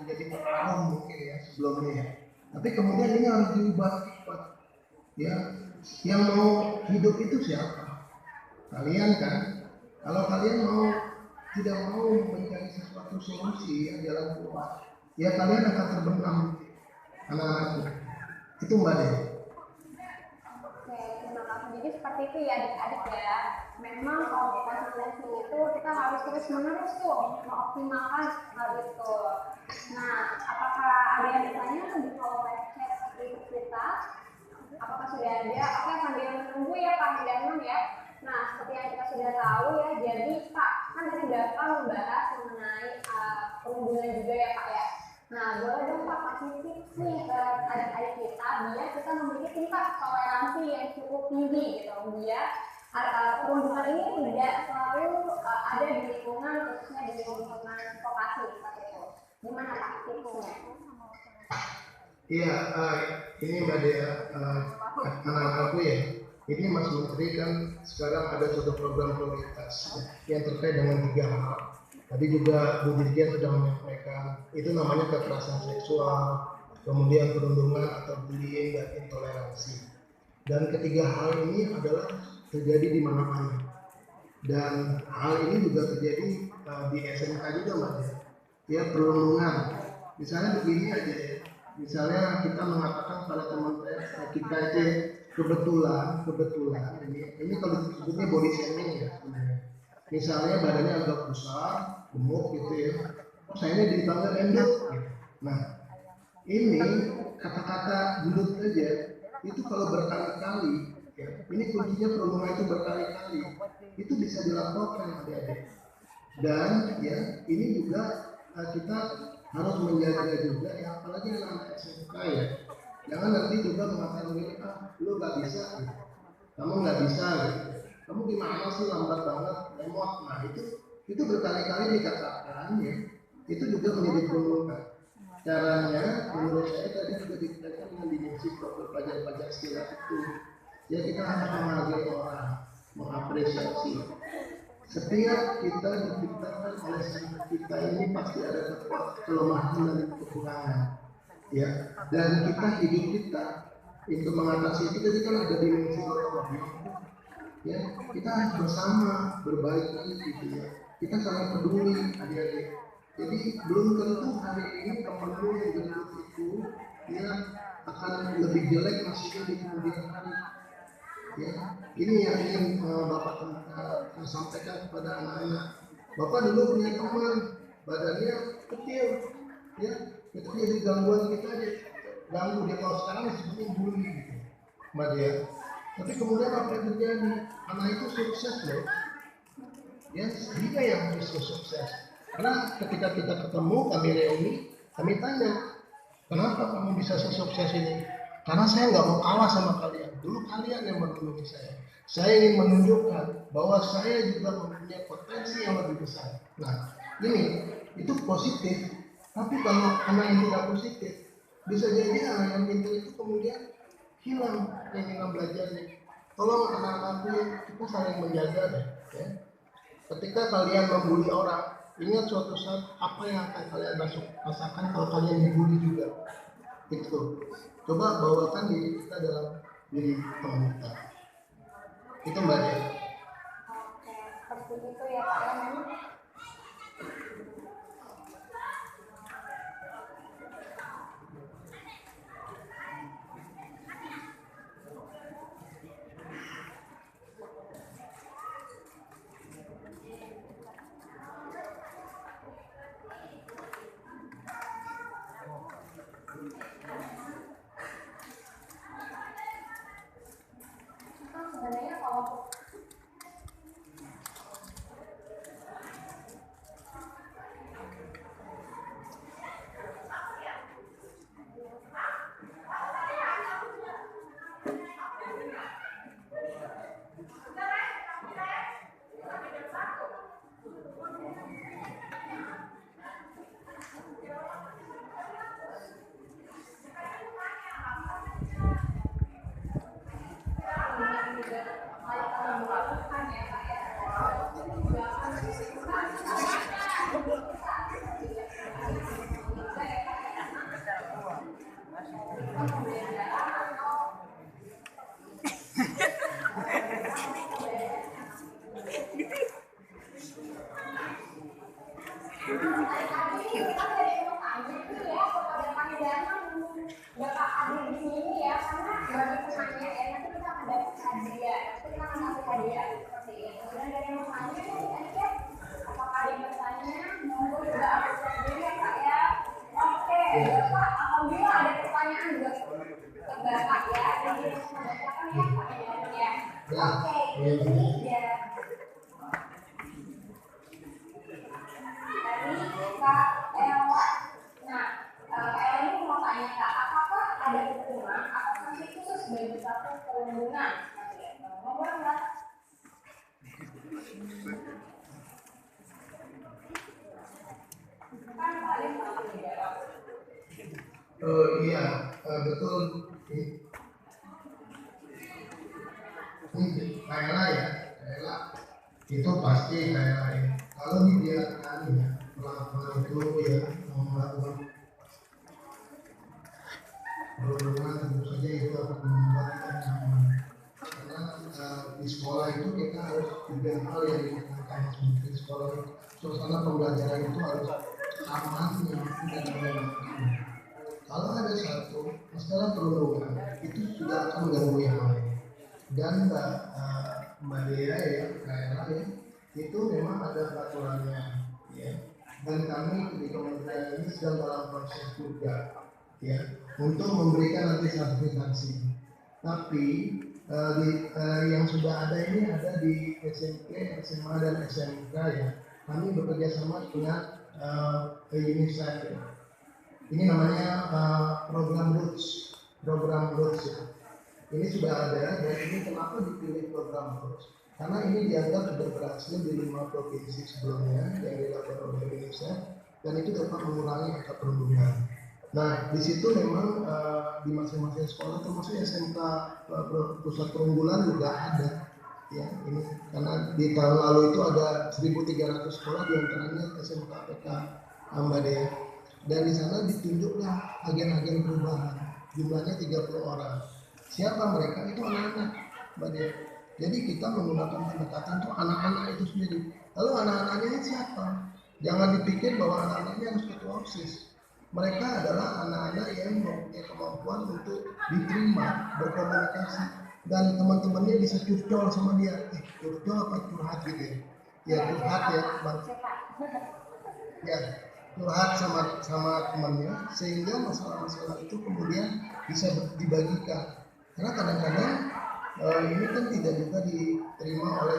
menjadi terharu mungkin ya sebelumnya ya. Tapi kemudian ini harus diubah cepat. Ya, yang mau hidup itu siapa? Kalian kan? Kalau kalian tidak mau mencari sesuatu solusi yang jalan keluar, ya kalian akan terbenam, anak-anakku. Itu Mbak Dea. Oke, terima kasih. Jadi seperti itu ya adik-adik ya. Memang kalau konsentrasi itu kita harus terus-menerus tuh mengoptimalkan hal itu. Nah, apakah ada yang bertanya di kolom chat YouTube kita? Apakah sudah ada? Oke, sambil menunggu ya Pak Hilman ya. Nah, seperti yang kita sudah tahu ya, jadi Pak, kan tadi Bapak membahas mengenai perundungan juga ya Pak ya. Nah, boleh dong Pak kasih tips nih ke adik-adik kita biar kita memiliki tingkat toleransi yang cukup tinggi gitu, biar perundungan ini tidak selalu ada di lingkungan, khususnya di lingkungan vokasi seperti itu. Gimana Pak tipsnya? Iya, ini Mbak Dea, anak-anakku ya. Ini Mas Menteri kan sekarang ada suatu program prioritas ya, yang terkait dengan 3 hal. Tadi juga Bu Dirjen sudah menyampaikan, itu namanya kekerasan seksual, kemudian perundungan atau bullying dan intoleransi. Dan ketiga hal ini adalah terjadi di mana-mana. Dan hal ini juga terjadi di SMK juga Mbak Dea. Ya, perundungan. Misalnya begini aja ya. Misalnya kita mengatakan pada teman kita itu kebetulan ini kalau disebutnya body shaming ya sebenarnya. Misalnya badannya agak besar, gemuk gitu ya. Saya ini dipanggil gendut gitu. Nah, ini kata-kata gendut aja itu kalau berkali-kali ya, ini kuncinya perundungan itu berkali-kali. Itu bisa dilaporkan adik-adik. Dan ya, ini juga kita harus menjaga juga ya, apalagi anak SMK ya. Jangan nanti juga mengatakan begini, lu nggak bisa gitu. Kamu nggak bisa gitu. Kamu gimana sih, lambat banget, lemot. Nah itu berkali-kali dikatakan ya. Itu juga menjadi perundungan. Caranya menurut saya tadi juga dikatakan dengan dimensi profil pelajar sila itu. Ya kita harus menghargai orang, mengapresiasi. Setiap kita diciptakan oleh Sang kita ini pasti ada kelemahan dan kekurangan, ya. Dan kita untuk mengatasi itu tadi kan ada dimensi gotong, ya. Kita harus bersama berbaik gitu ya. Kita sangat peduli adik-adik. Jadi belum tentu hari ini temanmu yang gendut itu ya akan lebih jelek nasibnya di kemudian hari. Ya, ini yang ingin Bapak sampaikan kepada anak-anak. Bapak dulu punya teman, badannya kecil, ya, itu jadi gangguan kita aja, ganggu dia. Kalau sekarang disebutnya bully gitu, Mbak Dea. Tapi kemudian apa yang terjadi? Anak itu sukses loh, ya, dia yang bisa sukses. Karena ketika kita ketemu, kami reuni, kami tanya, kenapa kamu bisa sesukses ini? Karena saya nggak mau kalah sama kalian. Dulu kalian yang menolongi saya. Saya ingin menunjukkan bahwa saya juga mempunyai potensi yang lebih besar. Nah, ini itu positif. Tapi kalau anak yang tidak positif, bisa jadi anak yang pintar itu kemudian hilang keinginan belajarnya. Tolong anak-anakku, kita saling menjaga deh. Ya. Ketika kalian membuli orang, ingat suatu saat apa yang akan kalian rasakan kalau kalian dibully juga. Itu coba bawakan diri kita dalam diri teman kita. Itu Mbak Dea. Oke, seperti itu ya Pak ya. Memang sebenarnya kalau adik-adik kita dari mau tanya nih ya kepada pandangan Bapak Adi di sini ya, karena bagi penanya ya nanti kita akan dapat hadiah, kita akan dapat hadiah seperti itu. Dan dari mau tanya nih adik ya, apakah ada yang bertanya? Monggo juga aku sendiri ya Kak ya. Oke, Bapak, alhamdulillah ada pertanyaan buat Bapak ya. Jadi membacakan ya Pak ya. Oke, ini dia. Dari Kak Ella. Nah, Ella ini mau tanya Kak, apakah ada hukuman atau sanksi khusus bagi pelaku perundungan? Mau nggak? Kan paling tidak. Iya, betul. Ini Kayla ya, Kayla itu pasti Kayla ya. Kalau dibiarkan ya, pelaku itu ya melakukan perundungan, tentu saja itu akan membuat kita nyaman. Karena di sekolah itu kita harus juga hal yang ditekankan di sekolah itu. Suasana pembelajaran itu harus aman, nyaman dan menyenangkan. Kalau ada satu masalah perundungan, itu sudah akan mengganggu yang lain. Dan Mbak Dea ya, Kayla ya, itu memang ada peraturannya ya. Dan kami di kementerian ini sedang dalam proses juga ya untuk memberikan nanti sertifikasi. Tapi yang sudah ada ini ada di SMP, SMA dan SMK ya. Kami bekerja sama dengan UNICEF ya. Ini namanya program Roots ya. Ini sudah ada dan ini kenapa dipilih program Roots? Karena ini dianggap sudah berhasil di 5 provinsi sebelumnya yang dilakukan oleh UNICEF dan itu dapat mengurangi angka perundungan. Nah, di situ memang di masing-masing sekolah termasuk SMK pusat perunggulan juga ada. Ya, ini karena di tahun lalu itu ada 1.300 sekolah diantaranya SMK PK Mbak Dea. Dan di sana ditunjuklah agen-agen perubahan, jumlahnya 30 orang. Siapa mereka? Itu anak-anak, Mbak Dea. Jadi kita menggunakan pendekatan itu anak-anak itu sendiri. Lalu anak-anaknya ini siapa? Jangan dipikir bahwa anak-anaknya harus ketua OSIS. Mereka adalah anak-anak yang mempunyai kemampuan untuk diterima, berkomunikasi, dan teman-temannya bisa curcol sama dia. Curcol apa curhat gitu ya? Ya curhat ya, Bang. Ya, curhat sama temannya sehingga masalah-masalah itu kemudian bisa dibagikan. Karena kadang-kadang ini kan tidak juga diterima oleh